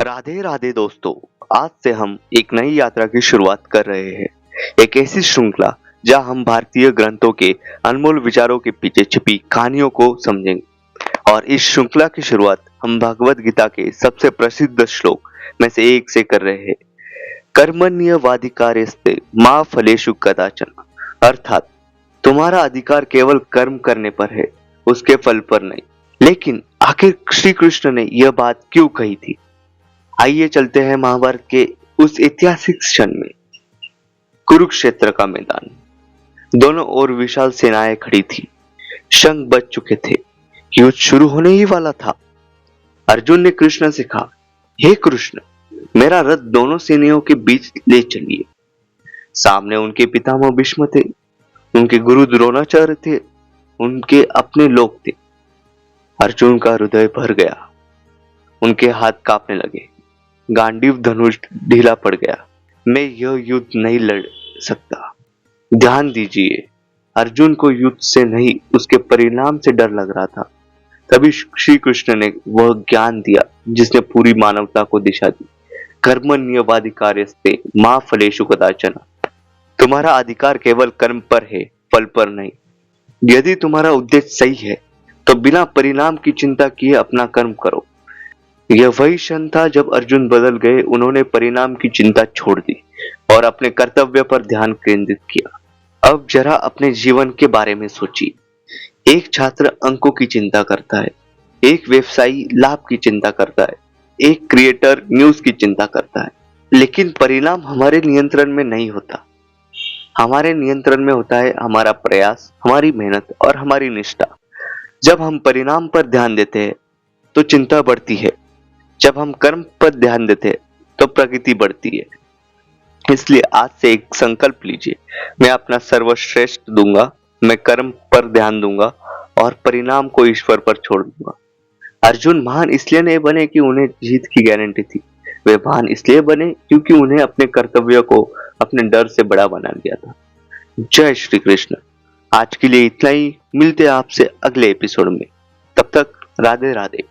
राधे राधे दोस्तों। आज से हम एक नई यात्रा की शुरुआत कर रहे हैं। एक ऐसी श्रृंखला जहां हम भारतीय ग्रंथों के अनमोल विचारों के पीछे छिपी कहानियों को समझेंगे। और इस श्रृंखला की शुरुआत हम भगवत गीता के सबसे प्रसिद्ध श्लोक में से एक से कर रहे हैं। कर्मण्यवाधिकारस्ते मा फलेषु कदाचन। अर्थात तुम्हारा अधिकार केवल कर्म करने पर है, उसके फल पर नहीं। लेकिन आखिर श्री कृष्ण ने यह बात क्यों कही थी? आइए चलते हैं महाभारत के उस ऐतिहासिक क्षण में। कुरुक्षेत्र का मैदान, दोनों ओर विशाल सेनाएं खड़ी थी। शंख बज चुके थे, युद्ध शुरू होने ही वाला था। अर्जुन ने कृष्ण से कहा, हे कृष्ण, मेरा रथ दोनों सेनाओं के बीच ले चलिए। सामने उनके पितामह भीष्म थे, उनके गुरु द्रोणाचार्य थे, उनके अपने लोग थे। अर्जुन का हृदय भर गया, उनके हाथ कांपने लगे, गांडीव धनुष ढीला पड़ गया। मैं यह युद्ध नहीं लड़ सकता। ध्यान दीजिए, अर्जुन को युद्ध से नहीं, उसके परिणाम से डर लग रहा था। तभी श्री कृष्ण ने वह ज्ञान दिया जिसने पूरी मानवता को दिशा दी। कर्मण्यवाधिकारस्ते मा फलेषु कदाचन। तुम्हारा अधिकार केवल कर्म पर है, फल पर नहीं। यदि तुम्हारा उद्देश्य सही है तो बिना परिणाम की चिंता किए अपना कर्म करो। यह वही क्षण था जब अर्जुन बदल गए। उन्होंने परिणाम की चिंता छोड़ दी और अपने कर्तव्य पर ध्यान केंद्रित किया। अब जरा अपने जीवन के बारे में सोचिए। एक छात्र अंकों की चिंता करता है, एक व्यवसायी लाभ की चिंता करता है, एक क्रिएटर न्यूज की चिंता करता है। लेकिन परिणाम हमारे नियंत्रण में नहीं होता। हमारे नियंत्रण में होता है हमारा प्रयास, हमारी मेहनत और हमारी निष्ठा। जब हम परिणाम पर ध्यान देते हैं तो चिंता बढ़ती है, जब हम कर्म पर ध्यान देते हैं तो प्रगति बढ़ती है। इसलिए आज से एक संकल्प लीजिए, मैं अपना सर्वश्रेष्ठ दूंगा, मैं कर्म पर ध्यान दूंगा और परिणाम को ईश्वर पर छोड़ दूंगा। अर्जुन महान इसलिए नहीं बने कि उन्हें जीत की गारंटी थी, वे महान इसलिए बने क्योंकि उन्हें अपने कर्तव्य को अपने डर से बड़ा बना दिया था। जय श्री कृष्ण। आज के लिए इतना ही, मिलते हैं आपसे अगले एपिसोड में। तब तक राधे राधे।